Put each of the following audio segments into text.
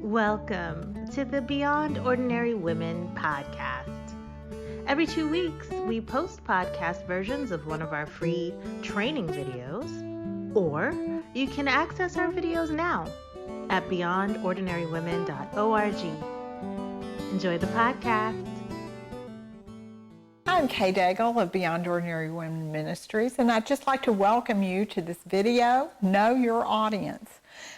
Welcome to the Beyond Ordinary Women podcast. Every 2 weeks, we post podcast versions of one of our free training videos, or you can access our videos now at beyondordinarywomen.org. Enjoy the podcast. I'm Daigle of Beyond Ordinary Women Ministries, and I'd just like to welcome you to this video, Know Your Audience.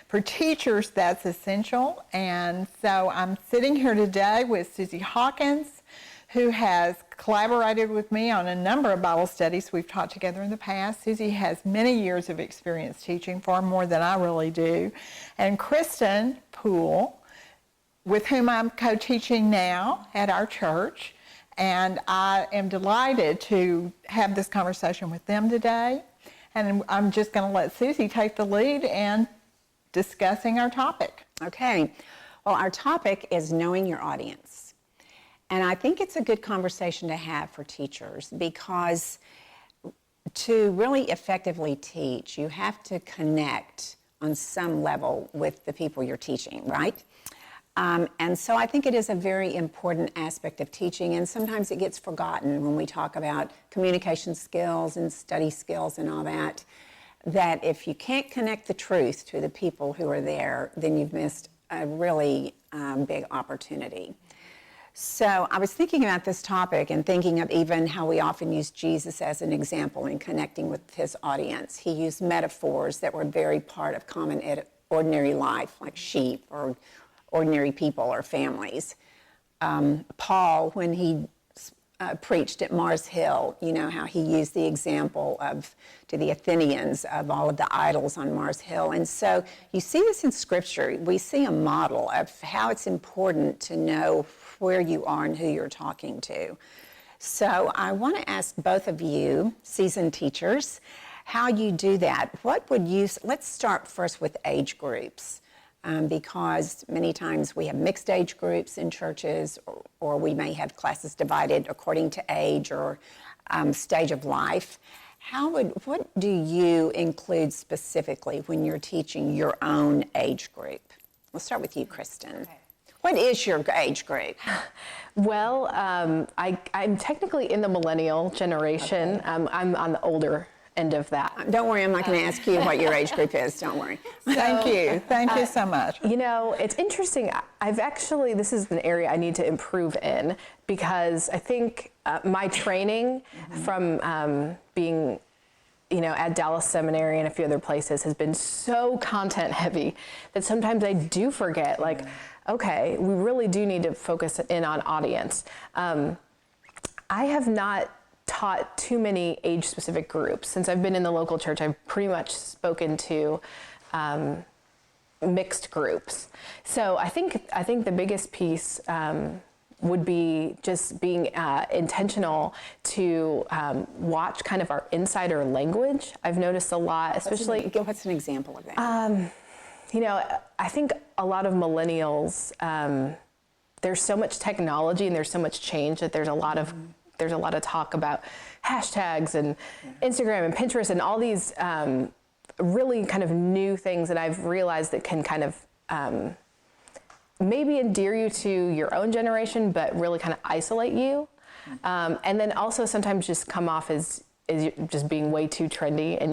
For teachers, that's essential, and so I'm sitting here today with Susie Hawkins, who has collaborated with me on a number of Bible studies we've taught together in the past. Susie has many years of experience teaching, far more than I really do. And Kristen Pool, with whom I'm co-teaching now at our church. And I am delighted to have this conversation with them today. And I'm just going to let Susie take the lead in discussing our topic. Okay. Well, our topic is knowing your audience. And I think it's a good conversation to have for teachers, because to really effectively teach, you have to connect on some level with the people you're teaching, right? And so I think it is a very important aspect of teaching, and sometimes it gets forgotten when we talk about communication skills and study skills and all that, that if you can't connect the truth to the people who are there, then you've missed a really big opportunity. So I was thinking about this topic and thinking of even how we often use Jesus as an example in connecting with his audience. He used metaphors that were very part of common ordinary life, like sheep or ordinary people or families. Paul, when he preached at Mars Hill, you know how he used the example to the Athenians of all of the idols on Mars Hill. And so you see this in Scripture. We see a model of how it's important to know where you are and who you're talking to. So I want to ask both of you, seasoned teachers, how you do that. Let's start first with age groups. Because many times we have mixed age groups in churches, or we may have classes divided according to age or stage of life. What do you include specifically when you're teaching your own age group? We'll start with you, Kristen. Okay. What is your age group? Well, I'm technically in the millennial generation. Okay. I'm on the older end of that. Don't worry, I'm not going to ask you what your age group is. Don't worry. Thank you. Thank you so much. You know, it's interesting. This is an area I need to improve in, because I think my training from being, at Dallas Seminary and a few other places has been so content heavy that sometimes I do forget, okay, we really do need to focus in on audience. I have not taught too many age-specific groups. Since I've been in the local church, I've pretty much spoken to mixed groups. So I think the biggest piece would be just being intentional to watch kind of our insider language. I've noticed a lot, especially... What's an example of that? I think a lot of millennials, there's so much technology and there's so much change that there's a lot of talk about hashtags and Instagram and Pinterest and all these really kind of new things that I've realized that can kind of maybe endear you to your own generation, but really kind of isolate you. And then also sometimes just come off as just being way too trendy, and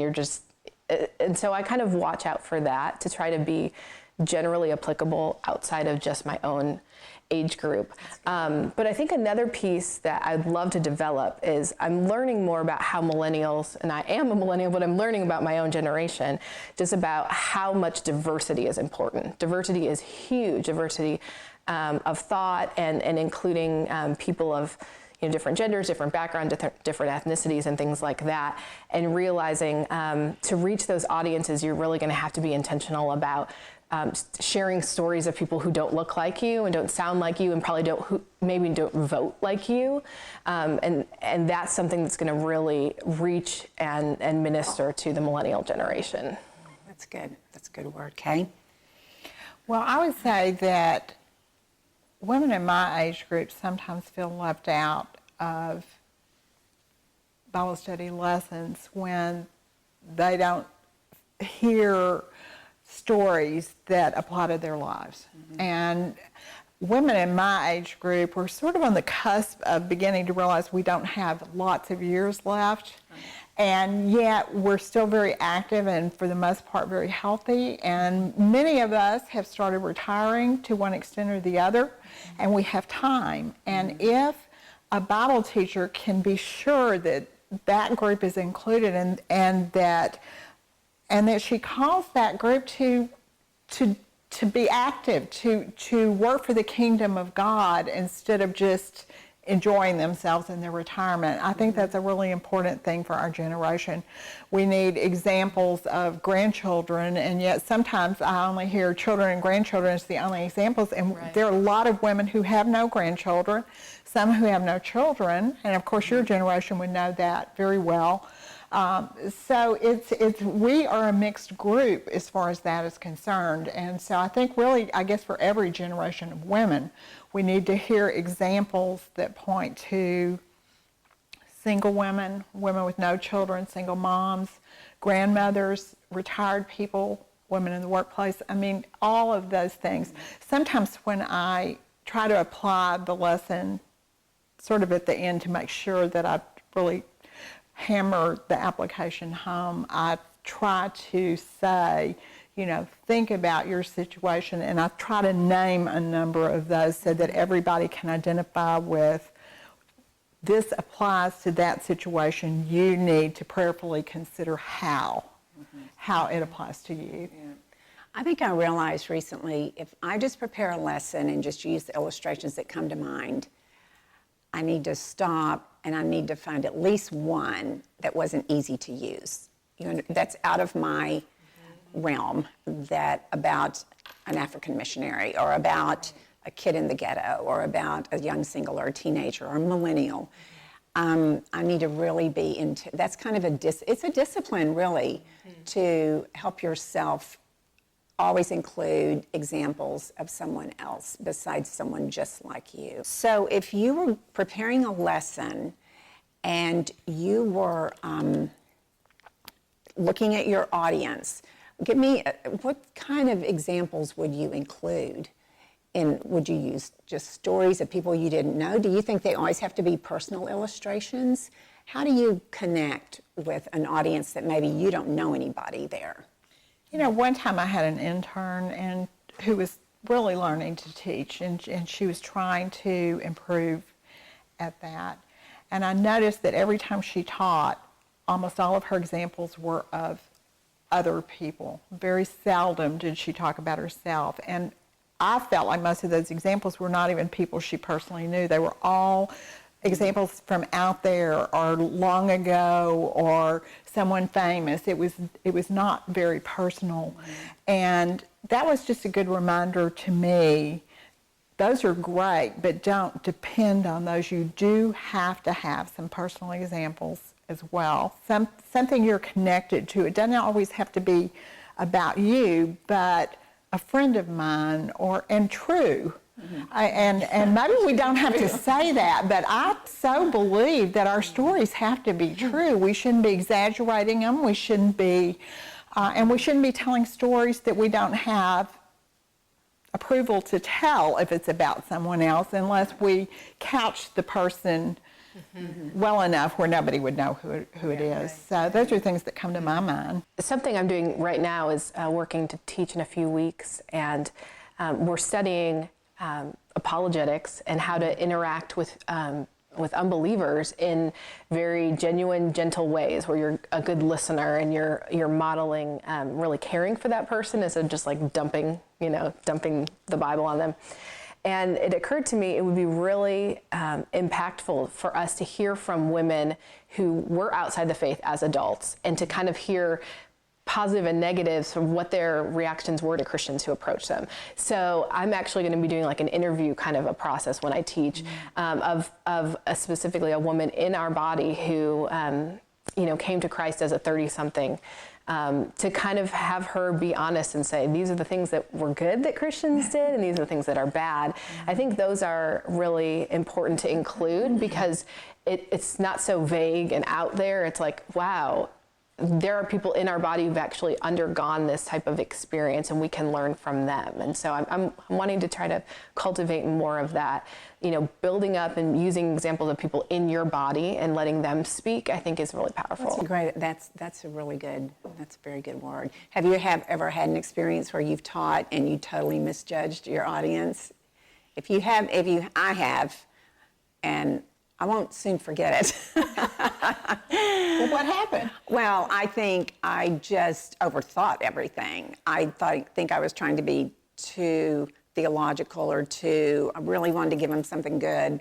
and so I kind of watch out for that to try to be generally applicable outside of just my own age group. But I think another piece that I'd love to develop is I'm learning more about how millennials, and I am a millennial, but I'm learning about my own generation, just about how much diversity is important. Diversity is huge, diversity of thought and including people of different genders, different backgrounds, different ethnicities and things like that, and realizing to reach those audiences, you're really going to have to be intentional about sharing stories of people who don't look like you and don't sound like you and probably maybe don't vote like you. And that's something that's going to really reach and minister to the millennial generation. That's good. That's a good word. Kay? Well, I would say that women in my age group sometimes feel left out of Bible study lessons when they don't hear stories that apply to their lives. And women in my age group were sort of on the cusp of beginning to realize we don't have lots of years left. And yet we're still very active and for the most part very healthy. And many of us have started retiring to one extent or the other, and we have time. And if a Bible teacher can be sure that that group is included and that she calls that group to be active, to work for the kingdom of God instead of just enjoying themselves in their retirement. I think that's a really important thing for our generation. We need examples of grandchildren, and yet sometimes I only hear children and grandchildren as the only examples, and there are a lot of women who have no grandchildren, some who have no children, and of course your generation would know that very well. So we are a mixed group as far as that is concerned. And so I think really, I guess for every generation of women, we need to hear examples that point to single women, women with no children, single moms, grandmothers, retired people, women in the workplace. I mean, all of those things. Sometimes when I try to apply the lesson sort of at the end to make sure that I really hammer the application home, I try to say, think about your situation, and I try to name a number of those so that everybody can identify with, this applies to that situation. You need to prayerfully consider how it applies to you. Yeah. I think I realized recently, if I just prepare a lesson and just use the illustrations that come to mind, I need to stop and I need to find at least one that wasn't easy to use. That's out of my realm, that about an African missionary or about a kid in the ghetto or about a young single or a teenager or a millennial. I need to really be into, that's kind of it's a discipline really to help yourself always include examples of someone else besides someone just like you. So if you were preparing a lesson and you were looking at your audience, give me, what kind of examples would you include? And would you use just stories of people you didn't know? Do you think they always have to be personal illustrations? How do you connect with an audience that maybe you don't know anybody there? One time I had an intern who was really learning to teach, and she was trying to improve at that. And I noticed that every time she taught, almost all of her examples were of other people. Very seldom did she talk about herself. And I felt like most of those examples were not even people she personally knew. They were all examples from out there or long ago or someone famous. It was not very personal. And that was just a good reminder to me. Those are great, but don't depend on those. You do have to have some personal examples as well. Something you're connected to. It doesn't always have to be about you, but a friend of mine and true. And maybe we don't have to say that, but I so believe that our stories have to be true. We shouldn't be exaggerating them. We shouldn't be, and we shouldn't be telling stories that we don't have approval to tell if it's about someone else, unless we couch the person well enough where nobody would know who it is. So those are things that come to my mind. Something I'm doing right now is working to teach in a few weeks, and we're studying apologetics and how to interact with unbelievers in very genuine, gentle ways, where you're a good listener and you're modeling really caring for that person instead of just like dumping the Bible on them. And it occurred to me it would be really impactful for us to hear from women who were outside the faith as adults, and to kind of hear positive and negatives from what their reactions were to Christians who approach them. So I'm actually going to be doing like an interview kind of a process when I teach of specifically a woman in our body who came to Christ as a 30-something, to kind of have her be honest and say, these are the things that were good that Christians did, and these are the things that are bad. I think those are really important to include, because it's not so vague and out there. It's like, wow, there are people in our body who've actually undergone this type of experience, and we can learn from them. And so I'm wanting to try to cultivate more of that, building up and using examples of people in your body and letting them speak, I think is really powerful. That's great. That's a very good word. Have you ever had an experience where you've taught and you totally misjudged your audience? I have, and I won't soon forget it. Well, what happened? Well, I think I just overthought everything. I think I was trying to be too theological or I really wanted to give them something good.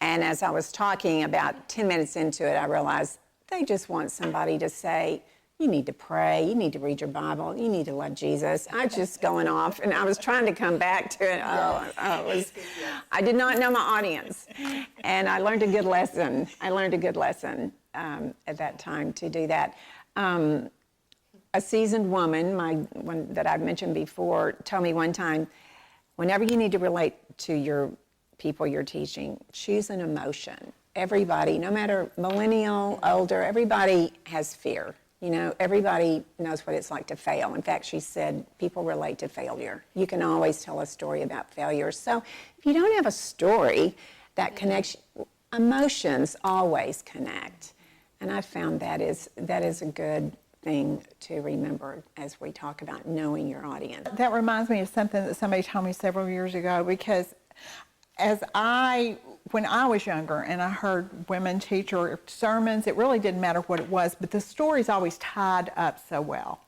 And as I was talking, about 10 minutes into it, I realized they just want somebody to say, you need to pray, you need to read your Bible, you need to love Jesus. I was just going off, and I was trying to come back to it. I did not know my audience, and I learned a good lesson. At that time to do that. A seasoned woman, one that I've mentioned before, told me one time, whenever you need to relate to your people you're teaching, choose an emotion. Everybody, no matter millennial, older, everybody has fear. Everybody knows what it's like to fail. In fact, she said, people relate to failure. You can always tell a story about failure. So if you don't have a story that connects, emotions always connect. And I found that is a good thing to remember as we talk about knowing your audience. That reminds me of something that somebody told me several years ago, because when I was younger and I heard women teach or sermons, it really didn't matter what it was, but the stories always tied up so well.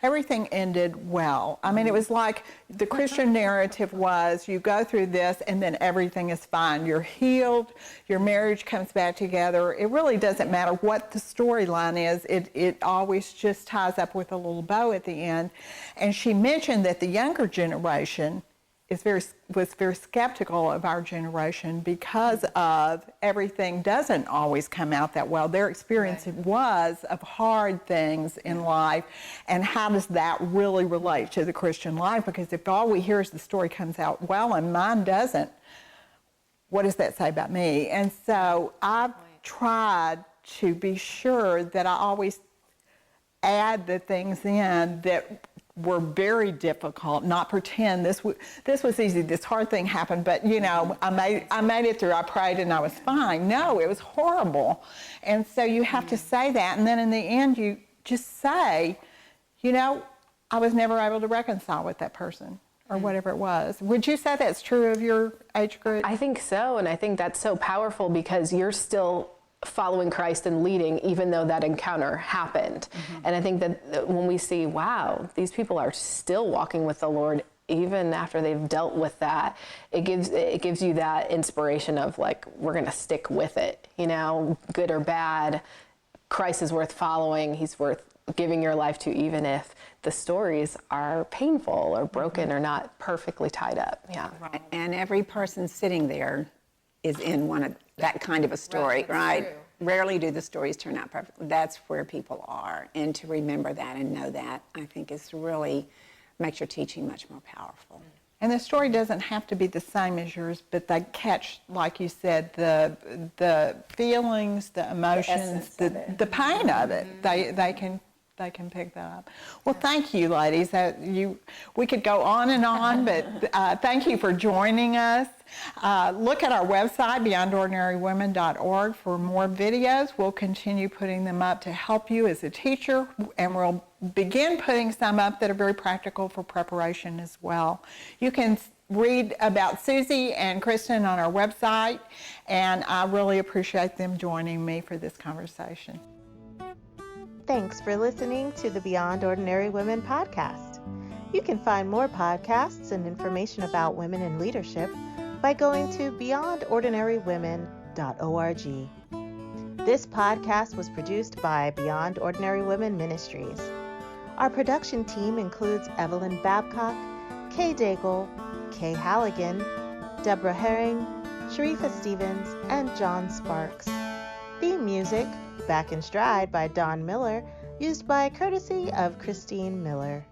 Everything ended well. I mean, it was like the Christian narrative was, you go through this and then everything is fine. You're healed, your marriage comes back together. It really doesn't matter what the storyline is. It always just ties up with a little bow at the end. And she mentioned that the younger generation was very skeptical of our generation because of everything doesn't always come out that well. Their experience was of hard things in life, and how does that really relate to the Christian life? Because if all we hear is the story comes out well and mine doesn't, what does that say about me? And so I've tried to be sure that I always add the things in that were very difficult, not pretend this was easy, this hard thing happened, but I made it through, I prayed and I was fine. No, it was horrible. And so you have to say that, and then in the end you just say, I was never able to reconcile with that person or whatever it was. Would you say that's true of your age group? I think so, and I think that's so powerful because you're still following Christ and leading even though that encounter happened. And I think that when we see, wow, these people are still walking with the Lord even after they've dealt with that, it gives you that inspiration of like, we're going to stick with it, good or bad. Christ is worth following. He's worth giving your life to, even if the stories are painful or broken or not perfectly tied up. Yeah. And every person sitting there is in one of that kind of a story, right? Rarely do the stories turn out perfectly. That's where people are. And to remember that and know that, I think is really makes your teaching much more powerful. And the story doesn't have to be the same as yours, but they catch, like you said, the feelings, the emotions, the pain of it. They can pick that up. Well, thank you, ladies. We could go on and on, but thank you for joining us. Look at our website, beyondordinarywomen.org, for more videos. We'll continue putting them up to help you as a teacher, and we'll begin putting some up that are very practical for preparation as well. You can read about Susie and Kristen on our website, and I really appreciate them joining me for this conversation. Thanks for listening to the Beyond Ordinary Women podcast. You can find more podcasts and information about women in leadership by going to beyondordinarywomen.org. This podcast was produced by Beyond Ordinary Women Ministries. Our production team includes Evelyn Babcock, Kay Daigle, Kay Halligan, Deborah Herring, Sharifa Stevens, and John Sparks. Theme music, Back in Stride by Don Miller, used by courtesy of Christine Miller.